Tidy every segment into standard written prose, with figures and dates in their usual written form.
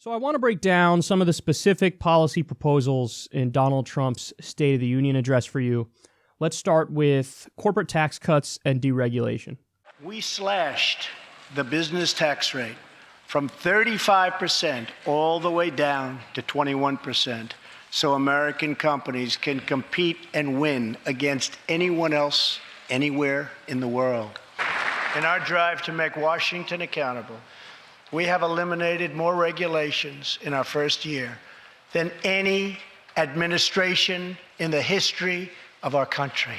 So I want to break down some of the specific policy proposals in Donald Trump's State of the Union address for you. Let's start with corporate tax cuts and deregulation. We slashed the business tax rate from 35% all the way down to 21%, so American companies can compete and win against anyone else anywhere in the world. In our drive to make Washington accountable, we have eliminated more regulations in our first year than any administration in the history of our country.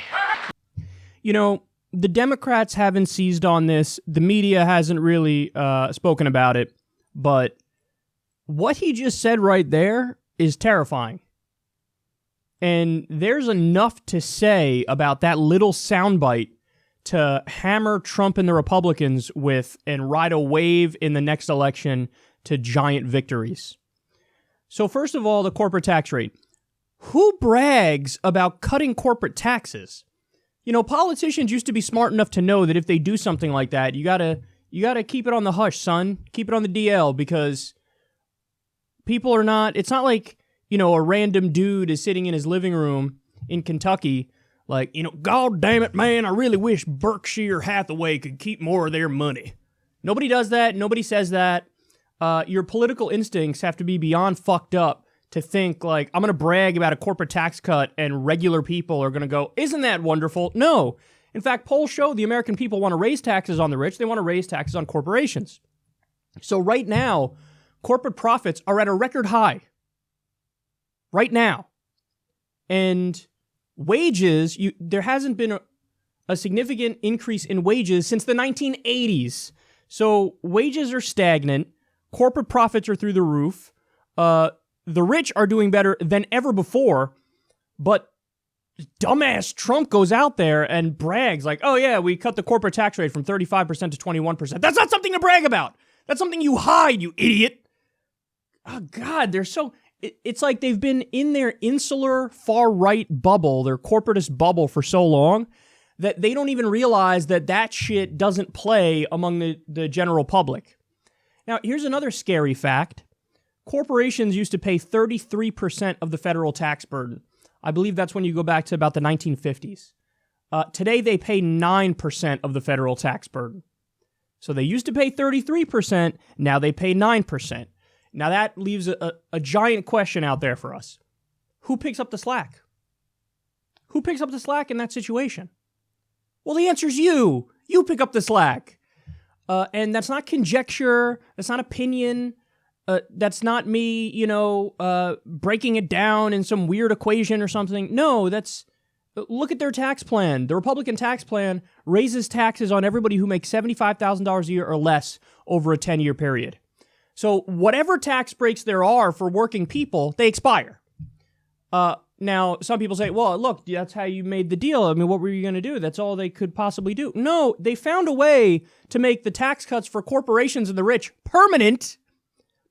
You know, the Democrats haven't seized on this. The media hasn't really spoken about it. But what he just said right there is terrifying. And there's enough to say about that little soundbite to hammer Trump and the Republicans with and ride a wave in the next election to giant victories. So first of all, the corporate tax rate. Who brags about cutting corporate taxes? You know, politicians used to be smart enough to know that if they do something like that, you gotta keep it on the hush, son. Keep it on the DL, because people are not, it's not like, you know, a random dude is sitting in his living room in Kentucky like, you know, God damn it, man, I really wish Berkshire Hathaway could keep more of their money. Nobody does that. Nobody says that. Your political instincts have to be beyond fucked up to think, like, I'm going to brag about a corporate tax cut and regular people are going to go, isn't that wonderful? No. In fact, polls show the American people want to raise taxes on the rich. They want to raise taxes on corporations. So right now, corporate profits are at a record high. Right now. And wages, there hasn't been a significant increase in wages since the 1980s. So wages are stagnant. Corporate profits are through the roof. The rich are doing better than ever before. But dumbass Trump goes out there and brags like, oh yeah, we cut the corporate tax rate from 35% to 21%. That's not something to brag about. That's something you hide, you idiot. Oh God, they're so... It's like they've been in their insular far-right bubble, their corporatist bubble for so long that they don't even realize that that shit doesn't play among the general public. Now, here's another scary fact. Corporations used to pay 33% of the federal tax burden. I believe that's when you go back to about the 1950s. Today, they pay 9% of the federal tax burden. So they used to pay 33%, now they pay 9%. Now that leaves a giant question out there for us. Who picks up the slack? Who picks up the slack in that situation? Well, the answer is you. You pick up the slack. And that's not conjecture. That's not opinion. That's not me, breaking it down in some weird equation or something. No, look at their tax plan. The Republican tax plan raises taxes on everybody who makes $75,000 a year or less over a 10-year period. So whatever tax breaks there are for working people, they expire. Now, some people say, well, look, that's how you made the deal. I mean, what were you going to do? That's all they could possibly do. No, they found a way to make the tax cuts for corporations and the rich permanent.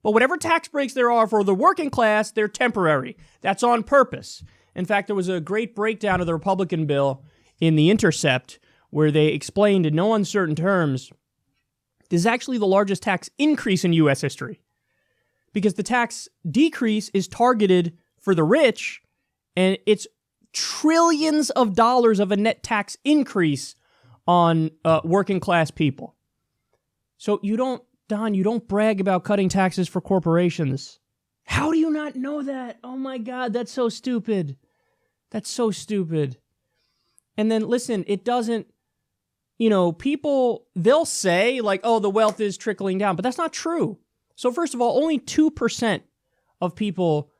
But whatever tax breaks there are for the working class, they're temporary. That's on purpose. In fact, there was a great breakdown of the Republican bill in The Intercept where they explained in no uncertain terms this is actually the largest tax increase in U.S. history because the tax decrease is targeted for the rich, and it's trillions of dollars of a net tax increase on working class people. So you don't brag about cutting taxes for corporations. How do you not know that? Oh my God, that's so stupid. That's so stupid. And then listen, it doesn't, people, they'll say like, oh, the wealth is trickling down, but that's not true. So first of all, only 2% of people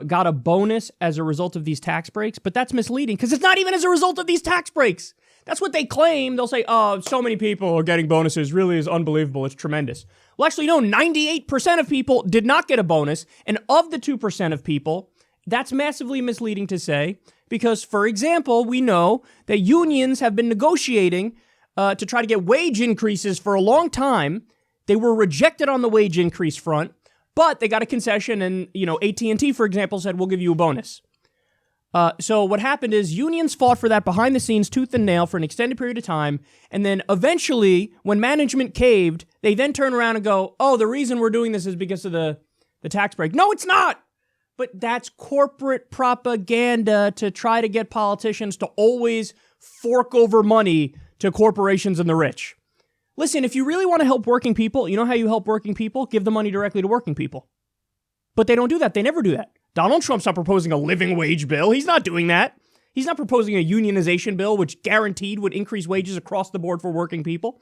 got a bonus as a result of these tax breaks, but that's misleading because it's not even as a result of these tax breaks. That's what they claim. They'll say, oh, so many people are getting bonuses. Really is unbelievable. It's tremendous. Well, actually, no, 98% of people did not get a bonus. And of the 2% of people, that's massively misleading to say because, for example, we know that unions have been negotiating to try to get wage increases for a long time. They were rejected on the wage increase front, but they got a concession and, AT&T, for example, said, we'll give you a bonus. So what happened is unions fought for that behind the scenes tooth and nail for an extended period of time. And then eventually, when management caved, they then turn around and go, oh, the reason we're doing this is because of the the tax break. No, it's not. But that's corporate propaganda to try to get politicians to always fork over money to corporations and the rich. Listen, if you really want to help working people, you know how you help working people? Give the money directly to working people. But they don't do that. They never do that. Donald Trump's not proposing a living wage bill. He's not doing that. He's not proposing a unionization bill, which guaranteed would increase wages across the board for working people.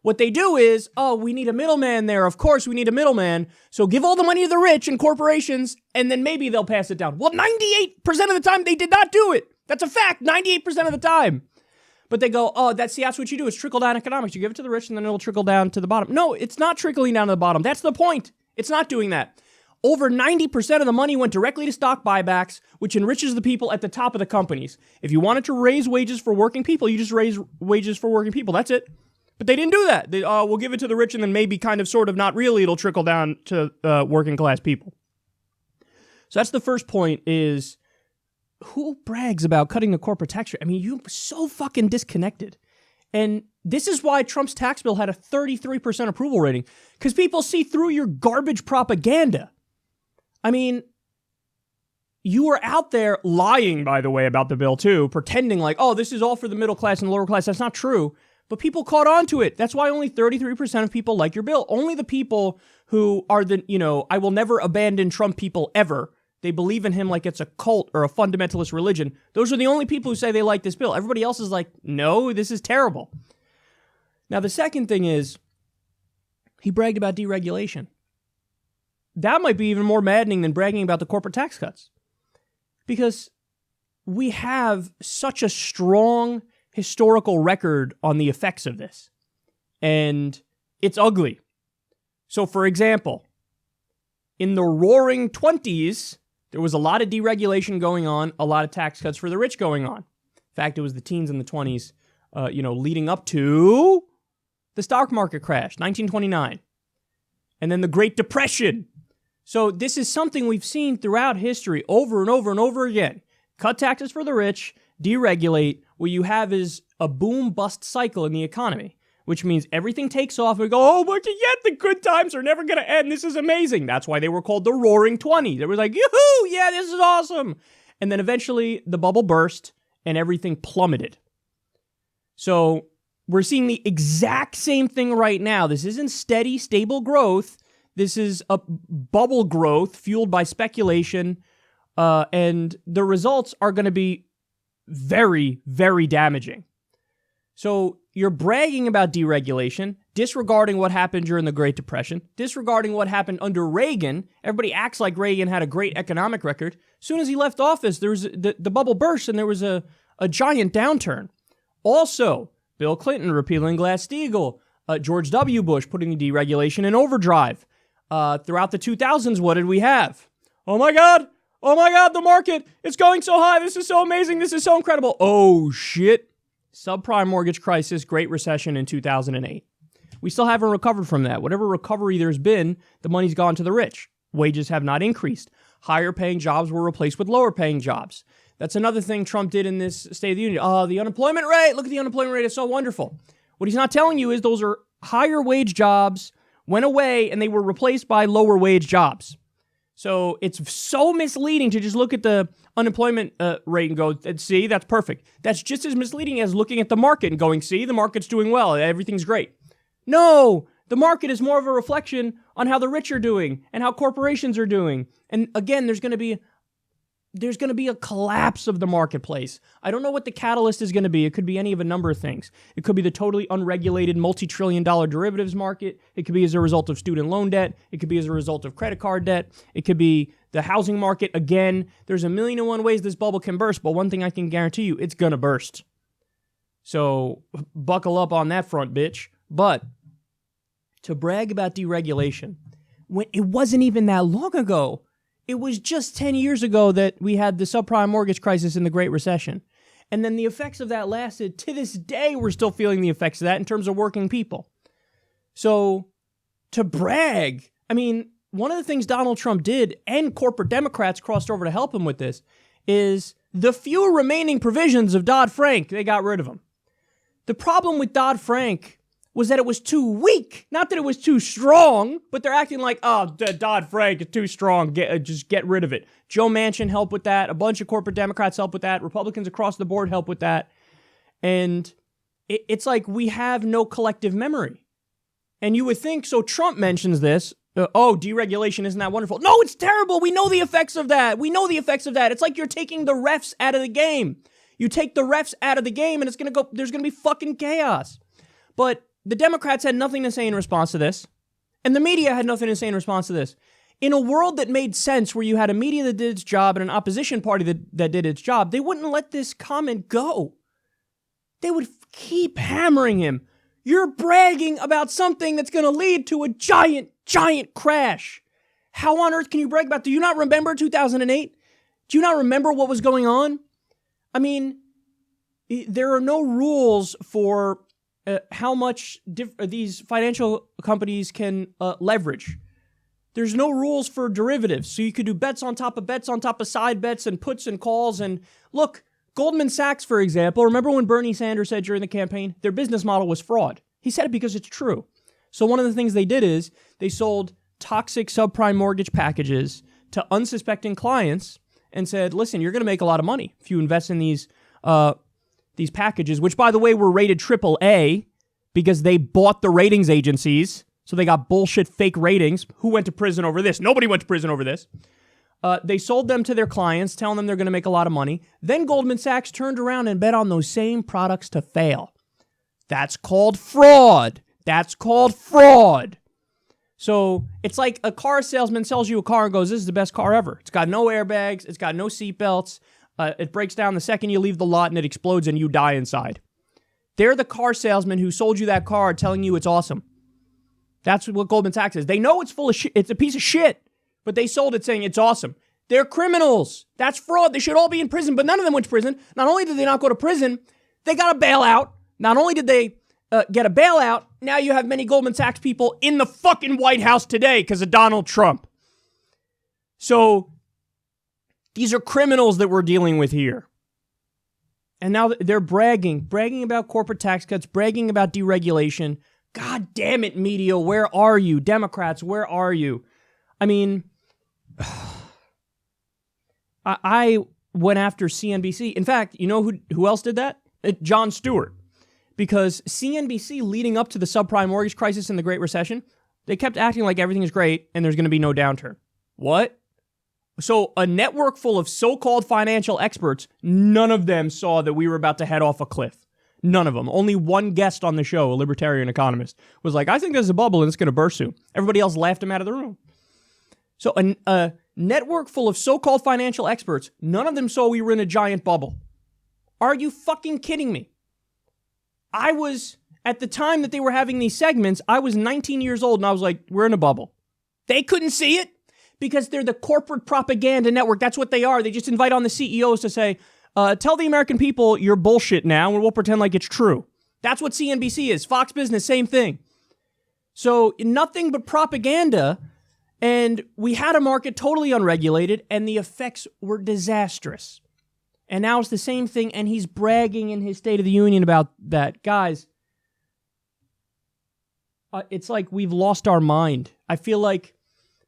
What they do is, oh, we need a middleman there. Of course, we need a middleman. So give all the money to the rich and corporations, and then maybe they'll pass it down. Well, 98% of the time, they did not do it. That's a fact, 98% of the time. But they go, oh, that's what you do. It's trickle-down economics. You give it to the rich, and then it'll trickle down to the bottom. No, it's not trickling down to the bottom. That's the point. It's not doing that. Over 90% of the money went directly to stock buybacks, which enriches the people at the top of the companies. If you wanted to raise wages for working people, you just raise wages for working people. That's it. But they didn't do that. They, we'll give it to the rich, and then maybe kind of, sort of, not really, it'll trickle down to working class people. So that's the first point is, who brags about cutting the corporate tax rate? I mean, you're so fucking disconnected. And this is why Trump's tax bill had a 33% approval rating, because people see through your garbage propaganda. I mean, you were out there lying, by the way, about the bill, too, pretending like, oh, this is all for the middle class and lower class. That's not true. But people caught on to it. That's why only 33% of people like your bill. Only the people who are the, I will never abandon Trump people ever. They believe in him like it's a cult or a fundamentalist religion. Those are the only people who say they like this bill. Everybody else is like, no, this is terrible. Now, the second thing is, he bragged about deregulation. That might be even more maddening than bragging about the corporate tax cuts. Because we have such a strong historical record on the effects of this. And it's ugly. So, for example, in the roaring 20s, there was a lot of deregulation going on, a lot of tax cuts for the rich going on. In fact, it was the teens in the 20s, leading up to the stock market crash, 1929. And then the Great Depression. So this is something we've seen throughout history over and over and over again. Cut taxes for the rich, deregulate. What you have is a boom-bust cycle in the economy, which means everything takes off and we go, oh, but yet the good times are never going to end. This is amazing. That's why they were called the Roaring 20s. They were like, yoo-hoo, yeah, this is awesome. And then eventually the bubble burst and everything plummeted. So we're seeing the exact same thing right now. This isn't steady, stable growth. This is a bubble growth fueled by speculation, and the results are going to be very, very damaging. So you're bragging about deregulation, disregarding what happened during the Great Depression, disregarding what happened under Reagan. Everybody acts like Reagan had a great economic record. As soon as he left office, there was the bubble burst and there was a giant downturn. Also, Bill Clinton repealing Glass-Steagall, George W. Bush putting deregulation in overdrive. Throughout the 2000s, what did we have? Oh my God, the market, it's going so high. This is so amazing. This is so incredible. Oh shit. Subprime mortgage crisis, Great Recession in 2008. We still haven't recovered from that. Whatever recovery there's been, the money's gone to the rich. Wages have not increased. Higher paying jobs were replaced with lower paying jobs. That's another thing Trump did in this State of the Union. Oh, the unemployment rate. Look at the unemployment rate. It's so wonderful. What he's not telling you is those are higher wage jobs went away and they were replaced by lower wage jobs. So it's so misleading to just look at the unemployment rate and go, see, that's perfect. That's just as misleading as looking at the market and going, see, the market's doing well. Everything's great. No, the market is more of a reflection on how the rich are doing and how corporations are doing. And again, there's going to be a collapse of the marketplace. I don't know what the catalyst is going to be. It could be any of a number of things. It could be the totally unregulated multi-trillion-dollar derivatives market. It could be as a result of student loan debt. It could be as a result of credit card debt. It could be the housing market. Again, there's a million and one ways this bubble can burst, but one thing I can guarantee you, it's going to burst. So buckle up on that front, bitch. But to brag about deregulation, when it wasn't even that long ago. It was just 10 years ago that we had the subprime mortgage crisis and the Great Recession. And then the effects of that lasted. To this day, we're still feeling the effects of that in terms of working people. So to brag, I mean, one of the things Donald Trump did, and corporate Democrats crossed over to help him with this, is the few remaining provisions of Dodd-Frank, they got rid of them. The problem with Dodd-Frank was that it was too weak. Not that it was too strong, but they're acting like, oh, Dodd-Frank is too strong. Just get rid of it. Joe Manchin helped with that. A bunch of corporate Democrats helped with that. Republicans across the board helped with that. And it's like we have no collective memory. And you would think, so Trump mentions this. Deregulation, isn't that wonderful? No, it's terrible. We know the effects of that. It's like you're taking the refs out of the game. You take the refs out of the game and there's going to be fucking chaos. But the Democrats had nothing to say in response to this. And the media had nothing to say in response to this. In a world that made sense, where you had a media that did its job and an opposition party that did its job, they wouldn't let this comment go. They would keep hammering him. You're bragging about something that's going to lead to a giant crash. How on earth can you brag about? Do you not remember 2008? Do you not remember what was going on? I mean, there are no rules for how much these financial companies can leverage. There's no rules for derivatives. So you could do bets on top of side bets and puts and calls. And look, Goldman Sachs, for example, remember when Bernie Sanders said during the campaign, their business model was fraud? He said it because it's true. So one of the things they did is they sold toxic subprime mortgage packages to unsuspecting clients and said, listen, you're going to make a lot of money if you invest in these packages, which, by the way, were rated AAA because they bought the ratings agencies. So they got bullshit fake ratings. Who went to prison over this? Nobody went to prison over this. They sold them to their clients, telling them they're going to make a lot of money. Then Goldman Sachs turned around and bet on those same products to fail. That's called fraud. So it's like a car salesman sells you a car and goes, this is the best car ever. It's got no airbags. It's got no seatbelts. It breaks down the second you leave the lot and it explodes and you die inside. They're the car salesman who sold you that car telling you it's awesome. That's what Goldman Sachs is. They know it's full of shit. It's a piece of shit, but they sold it saying it's awesome. They're criminals. That's fraud. They should all be in prison, but none of them went to prison. Not only did they not go to prison, they got a bailout. Not only did they get a bailout, now you have many Goldman Sachs people in the fucking White House today because of Donald Trump. So these are criminals that we're dealing with here. And now they're bragging about corporate tax cuts, bragging about deregulation. God damn it, media, where are you? Democrats, where are you? I mean, I went after CNBC. In fact, you know who else did that? Jon Stewart. Because CNBC, leading up to the subprime mortgage crisis and the Great Recession, they kept acting like everything is great and there's going to be no downturn. What? So a network full of so-called financial experts, none of them saw that we were about to head off a cliff. None of them. Only one guest on the show, a libertarian economist, was like, I think there's a bubble and it's going to burst soon. Everybody else laughed him out of the room. So a network full of so-called financial experts, none of them saw we were in a giant bubble. Are you fucking kidding me? I was, at the time that they were having these segments, I was 19 years old and I was like, we're in a bubble. They couldn't see it because they're the corporate propaganda network. That's what they are. They just invite on the CEOs to say, tell the American people you're bullshit now and we'll pretend like it's true. That's what CNBC is. Fox Business, same thing. So nothing but propaganda, and we had a market totally unregulated and the effects were disastrous. And now it's the same thing, and he's bragging in his State of the Union about that. Guys, it's like we've lost our mind. I feel like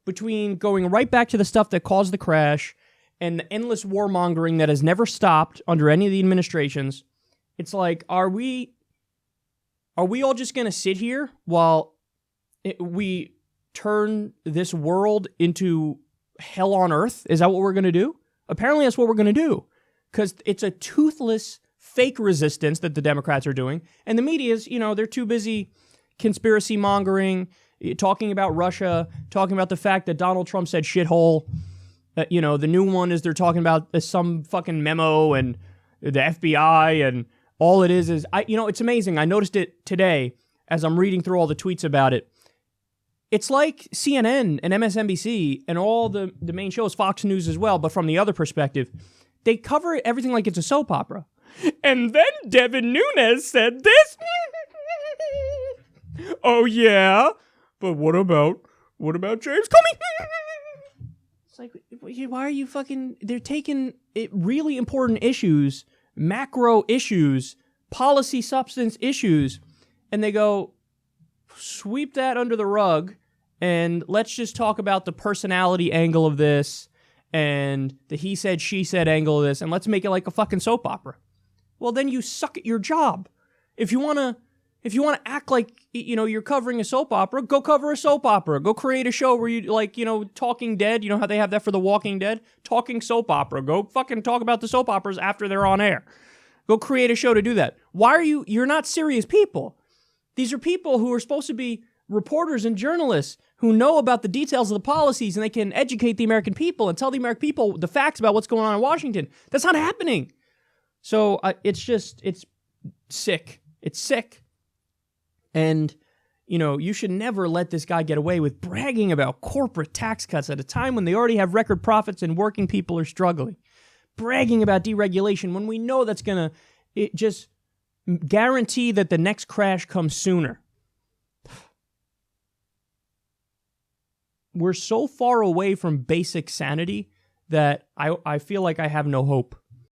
between going right back to the stuff that caused the crash and the endless warmongering that has never stopped under any of the administrations, it's like, are we all just going to sit here while we turn this world into hell on earth? Is that what we're going to do? Apparently that's what we're going to do. Because it's a toothless fake resistance that the Democrats are doing. And the media is, they're too busy conspiracy mongering, talking about Russia, talking about the fact that Donald Trump said shithole. The new one is they're talking about some fucking memo and the FBI, and all it is it's amazing. I noticed it today as I'm reading through all the tweets about it. It's like CNN and MSNBC and all the main shows, Fox News as well, but from the other perspective. They cover everything like it's a soap opera. And then Devin Nunes said this. Oh, yeah? But what about James Comey? It's like, why are you fucking... They're taking really important issues, macro issues, policy substance issues, and they go, sweep that under the rug and let's just talk about the personality angle of this and the he said, she said angle of this, and let's make it like a fucking soap opera. Well, then you suck at your job. If you want to act like, you're covering a soap opera, go cover a soap opera. Go create a show where you, Talking Dead, you know how they have that for The Walking Dead? Talking soap opera. Go fucking talk about the soap operas after they're on air. Go create a show to do that. Why are you're not serious people. These are people who are supposed to be reporters and journalists who know about the details of the policies and they can educate the American people and tell the American people the facts about what's going on in Washington. That's not happening. So it's sick. It's sick. And, you should never let this guy get away with bragging about corporate tax cuts at a time when they already have record profits and working people are struggling. Bragging about deregulation when we know that's going to just guarantee that the next crash comes sooner. We're so far away from basic sanity that I feel like I have no hope.